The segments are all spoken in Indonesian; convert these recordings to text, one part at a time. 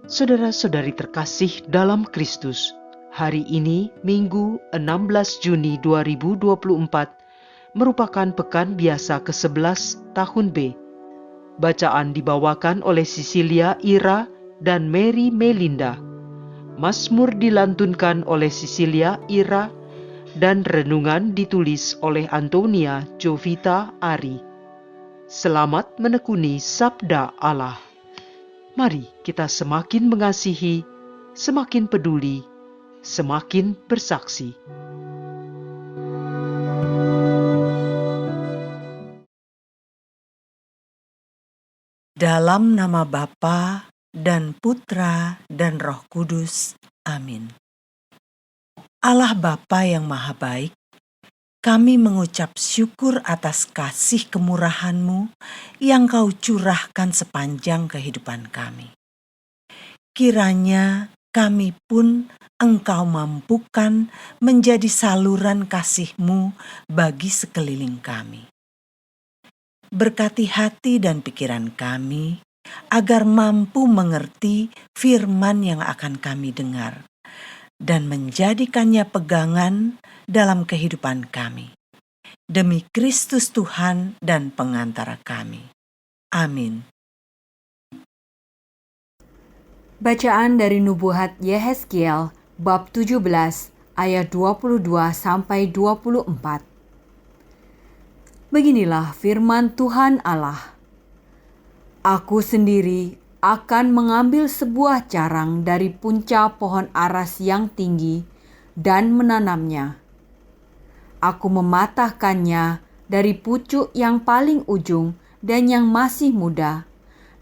Saudara-saudari terkasih dalam Kristus, hari ini Minggu 16 Juni 2024 merupakan pekan biasa ke-11 tahun B. Bacaan dibawakan oleh Cecilia Ira dan Mary Melinda. Mazmur dilantunkan oleh Cecilia Ira dan renungan ditulis oleh Antonia Jovita Ari. Selamat menekuni Sabda Allah. Mari kita semakin mengasihi, semakin peduli, semakin bersaksi. Dalam nama Bapa dan Putra dan Roh Kudus. Amin. Allah Bapa yang Maha Baik, kami mengucap syukur atas kasih kemurahan-Mu yang Kau curahkan sepanjang kehidupan kami. Kiranya kami pun Engkau mampukan menjadi saluran kasih-Mu bagi sekeliling kami. Berkati hati dan pikiran kami, agar mampu mengerti firman yang akan kami dengar, dan menjadikannya pegangan dalam kehidupan kami. Demi Kristus Tuhan dan pengantara kami. Amin. Bacaan dari Nubuat Yehezkiel bab 17 ayat 22-24. Beginilah firman Tuhan Allah. Aku sendiri akan mengambil sebuah carang dari punca pohon aras yang tinggi dan menanamnya. Aku mematahkannya dari pucuk yang paling ujung dan yang masih muda,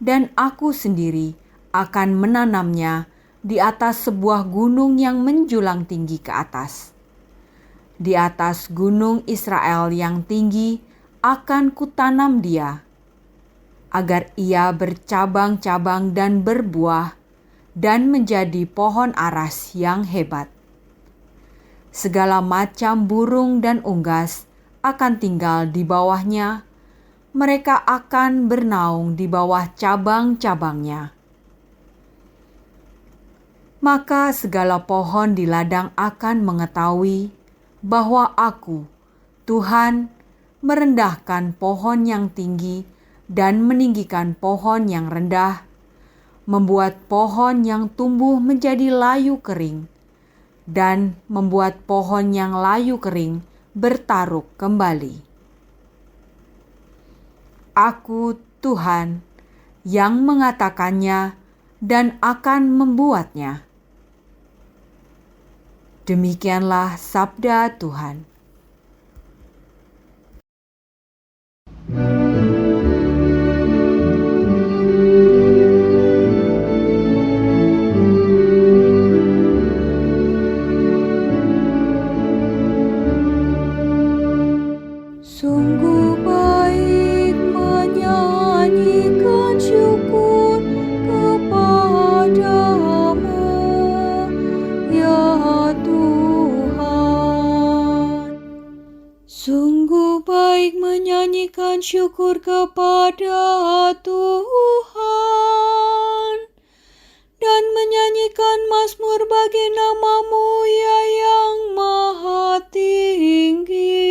dan aku sendiri akan menanamnya di atas sebuah gunung yang menjulang tinggi ke atas. Di atas gunung Israel yang tinggi akan kutanam dia, agar ia bercabang-cabang dan berbuah, dan menjadi pohon aras yang hebat. Segala macam burung dan unggas akan tinggal di bawahnya, mereka akan bernaung di bawah cabang-cabangnya. Maka segala pohon di ladang akan mengetahui bahwa Aku, Tuhan, merendahkan pohon yang tinggi dan meninggikan pohon yang rendah, membuat pohon yang tumbuh menjadi layu kering, dan membuat pohon yang layu kering bertaruk kembali. Aku, Tuhan, yang mengatakannya dan akan membuatnya. Demikianlah sabda Tuhan. Sungguh baik menyanyikan syukur kepadamu, ya Tuhan. Sungguh baik menyanyikan syukur kepada Tuhan, dan menyanyikan mazmur bagi nama-Mu, ya yang maha tinggi.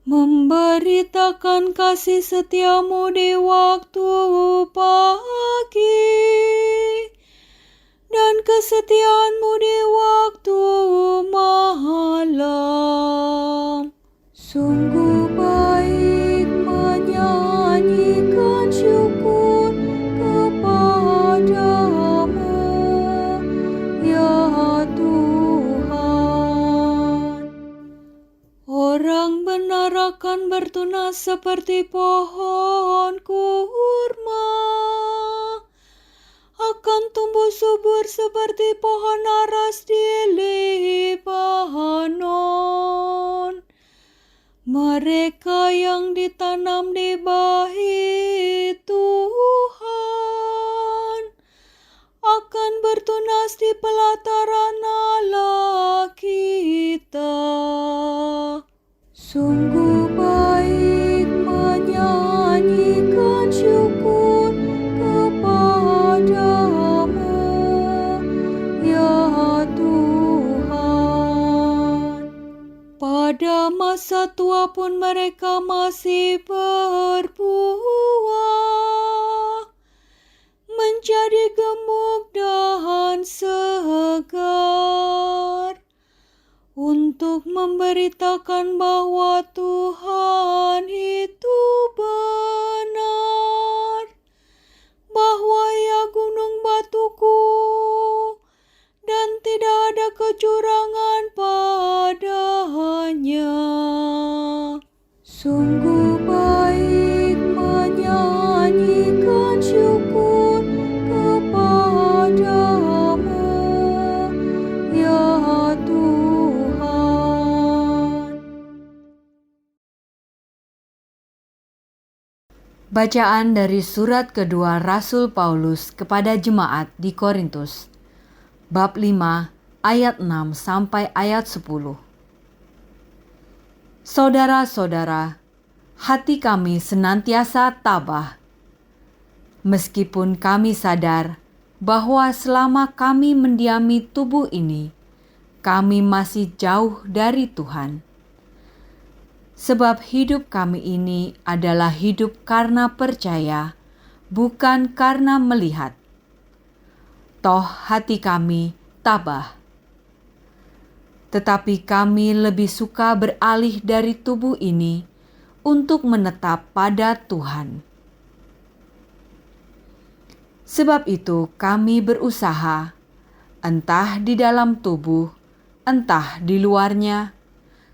Memberitakan kasih setia-Mu di waktu pagi, dan kesetiaan-Mu di waktu malam. Sungguh baik menyanyikan syukur kepadamu, ya Tuhan. Orang benar akan bertunas seperti pohon kurma, akan tumbuh subur seperti pohon aras di Libanon. Mereka yang ditanam di bait Tuhan akan bertunas di pelataran Allah kita. Sungguh baik menyanyikan syukur kepada pada masa tua pun mereka masih berbuah, menjadi gemuk dan segar, untuk memberitakan bahwa Tuhan itu benar, bahwa Ia gunung batuku, dan tidak ada kecurangan padanya. Sungguh baik menyanyikan syukur kepadamu, ya Tuhan. Bacaan dari surat kedua Rasul Paulus kepada jemaat di Korintus, bab 5 ayat 6 sampai ayat 10. Saudara-saudara, hati kami senantiasa tabah, meskipun kami sadar bahwa selama kami mendiami tubuh ini, kami masih jauh dari Tuhan. Sebab hidup kami ini adalah hidup karena percaya, bukan karena melihat. Toh hati kami tabah. Tetapi kami lebih suka beralih dari tubuh ini untuk menetap pada Tuhan. Sebab itu kami berusaha, entah di dalam tubuh, entah di luarnya,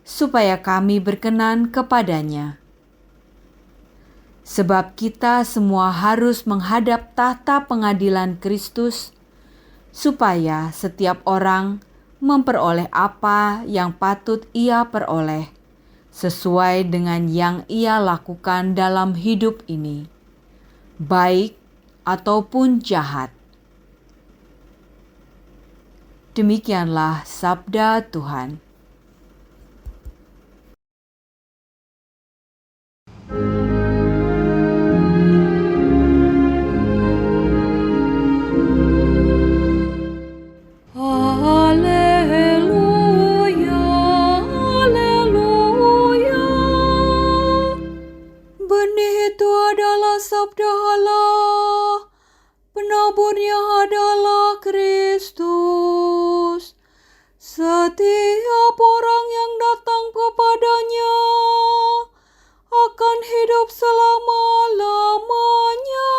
supaya kami berkenan kepadanya. Sebab kita semua harus menghadap tahta pengadilan Kristus, supaya setiap orang memperoleh apa yang patut ia peroleh, sesuai dengan yang ia lakukan dalam hidup ini, baik ataupun jahat. Demikianlah sabda Tuhan. Sabda Allah, penaburnya adalah Kristus. Setiap orang yang datang kepadanya akan hidup selama-lamanya.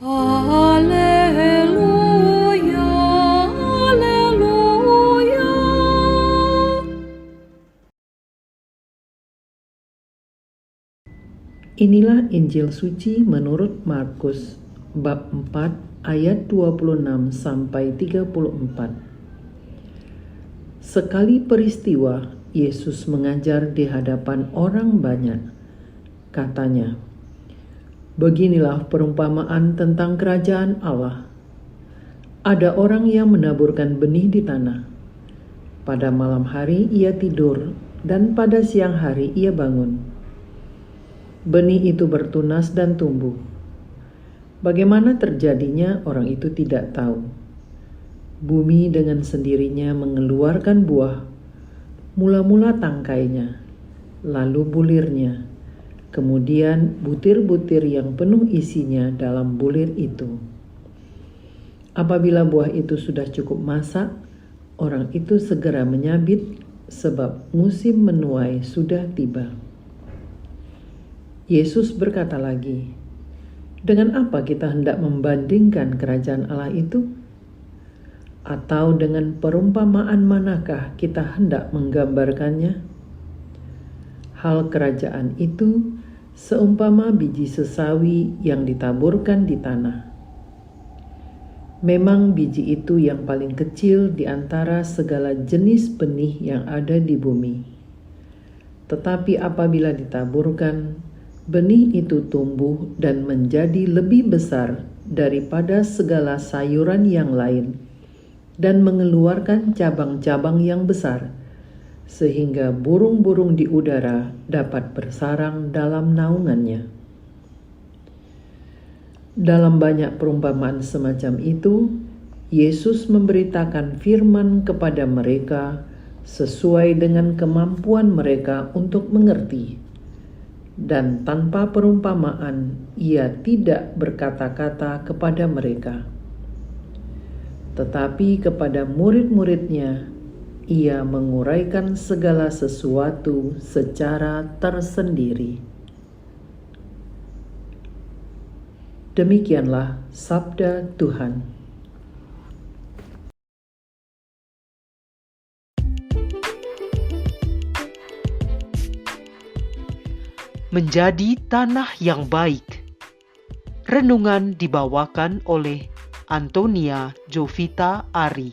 Haleluya, haleluya. Inilah Injil suci menurut Markus bab 4 ayat 26 sampai 34. Sekali peristiwa Yesus mengajar di hadapan orang banyak. Katanya, "Beginilah perumpamaan tentang kerajaan Allah. Ada orang yang menaburkan benih di tanah. Pada malam hari ia tidur, dan pada siang hari ia bangun. Benih itu bertunas dan tumbuh. Bagaimana terjadinya orang itu tidak tahu. Bumi dengan sendirinya mengeluarkan buah, mula-mula tangkainya, lalu bulirnya, kemudian butir-butir yang penuh isinya dalam bulir itu. Apabila buah itu sudah cukup masak, orang itu segera menyabit, sebab musim menuai sudah tiba." Yesus berkata lagi, "Dengan apa kita hendak membandingkan kerajaan Allah itu? Atau dengan perumpamaan manakah kita hendak menggambarkannya? Hal kerajaan itu seumpama biji sesawi yang ditaburkan di tanah. Memang biji itu yang paling kecil di antara segala jenis benih yang ada di bumi. Tetapi apabila ditaburkan, benih itu tumbuh dan menjadi lebih besar daripada segala sayuran yang lain, dan mengeluarkan cabang-cabang yang besar, sehingga burung-burung di udara dapat bersarang dalam naungannya." Dalam banyak perumpamaan semacam itu, Yesus memberitakan firman kepada mereka sesuai dengan kemampuan mereka untuk mengerti. Dan tanpa perumpamaan, ia tidak berkata-kata kepada mereka. Tetapi kepada murid-muridnya, ia menguraikan segala sesuatu secara tersendiri. Demikianlah sabda Tuhan. Menjadi tanah yang baik. Renungan dibawakan oleh Antonia Jovita Ari.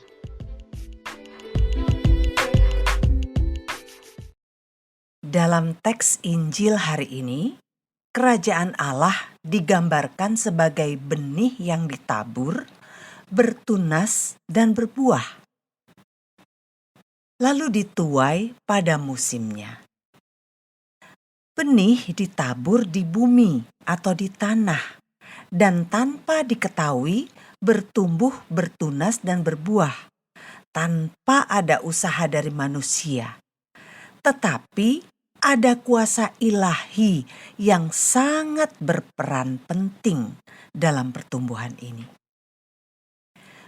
Dalam teks Injil hari ini, kerajaan Allah digambarkan sebagai benih yang ditabur, bertunas, dan berbuah, lalu dituai pada musimnya. Benih ditabur di bumi atau di tanah, dan tanpa diketahui bertumbuh, bertunas, dan berbuah, tanpa ada usaha dari manusia. Tetapi ada kuasa ilahi yang sangat berperan penting dalam pertumbuhan ini.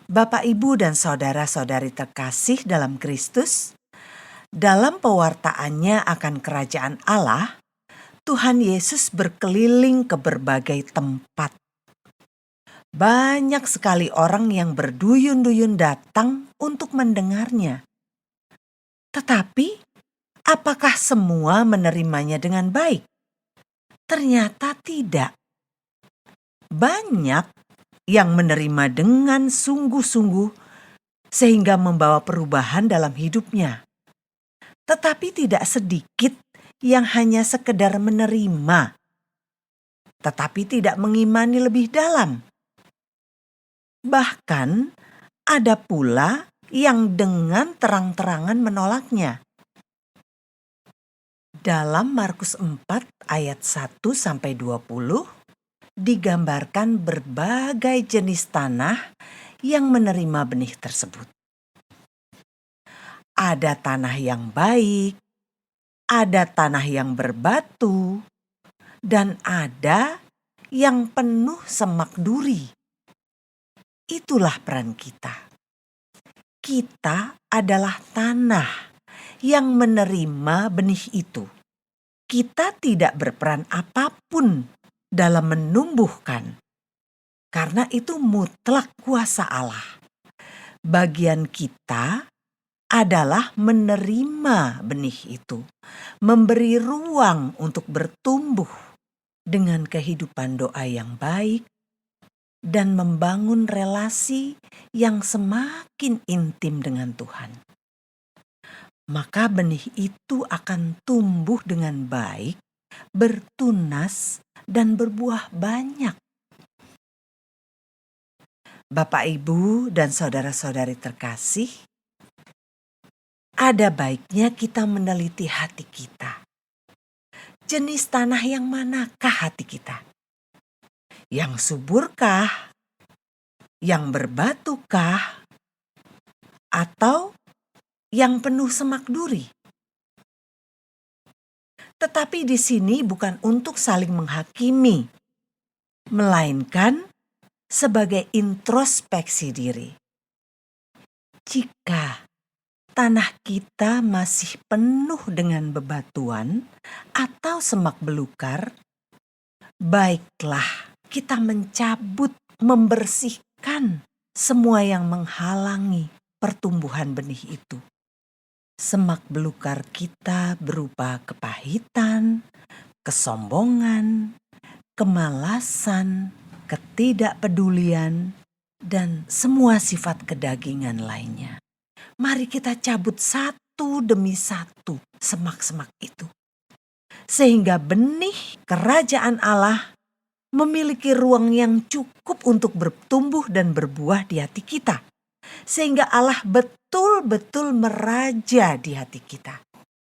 Bapak, Ibu, dan saudara-saudari terkasih dalam Kristus, dalam pewartaannya akan kerajaan Allah, Tuhan Yesus berkeliling ke berbagai tempat. Banyak sekali orang yang berduyun-duyun datang untuk mendengarnya. Tetapi, apakah semua menerimanya dengan baik? Ternyata tidak. Banyak yang menerima dengan sungguh-sungguh sehingga membawa perubahan dalam hidupnya. Tetapi tidak sedikit yang hanya sekedar menerima, tetapi tidak mengimani lebih dalam. Bahkan ada pula yang dengan terang-terangan menolaknya. Dalam Markus 4 ayat 1-20 digambarkan berbagai jenis tanah yang menerima benih tersebut. Ada tanah yang baik, ada tanah yang berbatu, dan ada yang penuh semak duri. Itulah peran kita. Kita adalah tanah yang menerima benih itu. Kita tidak berperan apapun dalam menumbuhkan, karena itu mutlak kuasa Allah. Bagian kita adalah menerima benih itu, memberi ruang untuk bertumbuh dengan kehidupan doa yang baik, dan membangun relasi yang semakin intim dengan Tuhan. Maka benih itu akan tumbuh dengan baik, bertunas, dan berbuah banyak. Bapak, Ibu, dan saudara-saudari terkasih, ada baiknya kita meneliti hati kita. Jenis tanah yang manakah hati kita? Yang suburkah? Yang berbatukah? Atau yang penuh semak duri? Tetapi di sini bukan untuk saling menghakimi, melainkan sebagai introspeksi diri. Jika tanah kita masih penuh dengan bebatuan atau semak belukar, baiklah kita mencabut, membersihkan semua yang menghalangi pertumbuhan benih itu. Semak belukar kita berupa kepahitan, kesombongan, kemalasan, ketidakpedulian, dan semua sifat kedagingan lainnya. Mari kita cabut satu demi satu semak-semak itu. Sehingga benih kerajaan Allah memiliki ruang yang cukup untuk bertumbuh dan berbuah di hati kita. Sehingga Allah betul-betul meraja di hati kita.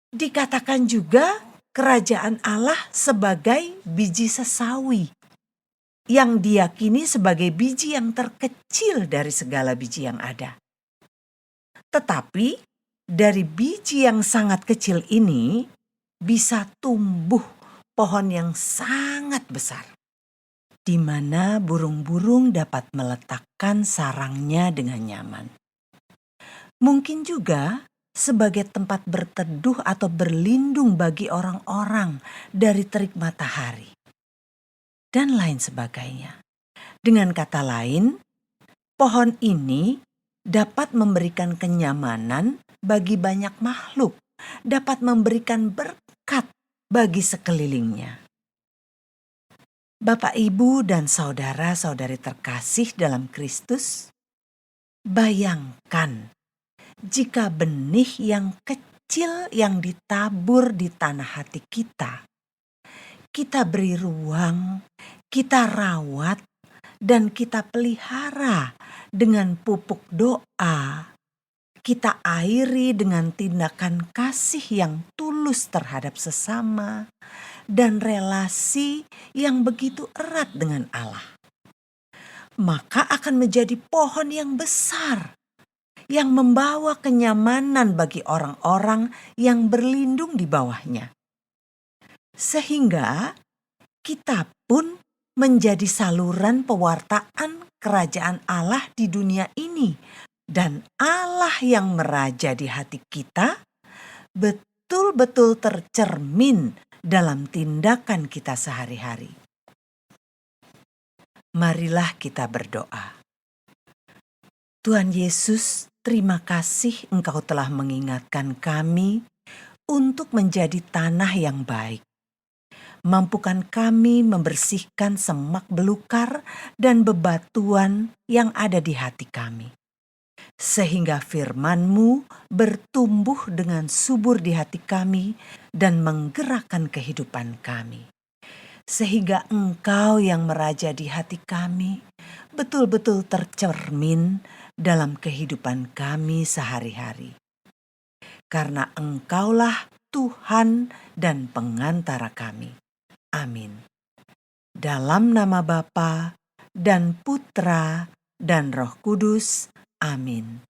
Dikatakan juga kerajaan Allah sebagai biji sesawi, yang diyakini sebagai biji yang terkecil dari segala biji yang ada. Tetapi dari biji yang sangat kecil ini bisa tumbuh pohon yang sangat besar, di mana burung-burung dapat meletakkan sarangnya dengan nyaman. Mungkin juga sebagai tempat berteduh atau berlindung bagi orang-orang dari terik matahari, dan lain sebagainya. Dengan kata lain, pohon ini dapat memberikan kenyamanan bagi banyak makhluk, dapat memberikan berkat bagi sekelilingnya. Bapak, Ibu, dan saudara-saudari terkasih dalam Kristus, bayangkan jika benih yang kecil yang ditabur di tanah hati kita beri ruang, kita rawat, dan kita pelihara dengan pupuk doa, kita airi dengan tindakan kasih yang tulus terhadap sesama, dan relasi yang begitu erat dengan Allah, maka akan menjadi pohon yang besar, yang membawa kenyamanan bagi orang-orang yang berlindung di bawahnya. Sehingga kita pun menjadi saluran pewartaan kerajaan Allah di dunia ini. Dan Allah yang meraja di hati kita betul-betul tercermin dalam tindakan kita sehari-hari. Marilah kita berdoa. Tuhan Yesus, terima kasih Engkau telah mengingatkan kami untuk menjadi tanah yang baik. Mampukan kami membersihkan semak belukar dan bebatuan yang ada di hati kami, sehingga firman-Mu bertumbuh dengan subur di hati kami dan menggerakkan kehidupan kami. Sehingga Engkau yang meraja di hati kami betul-betul tercermin dalam kehidupan kami sehari-hari. Karena Engkaulah Tuhan dan pengantara kami. Amin. Dalam nama Bapa dan Putra dan Roh Kudus. Amin.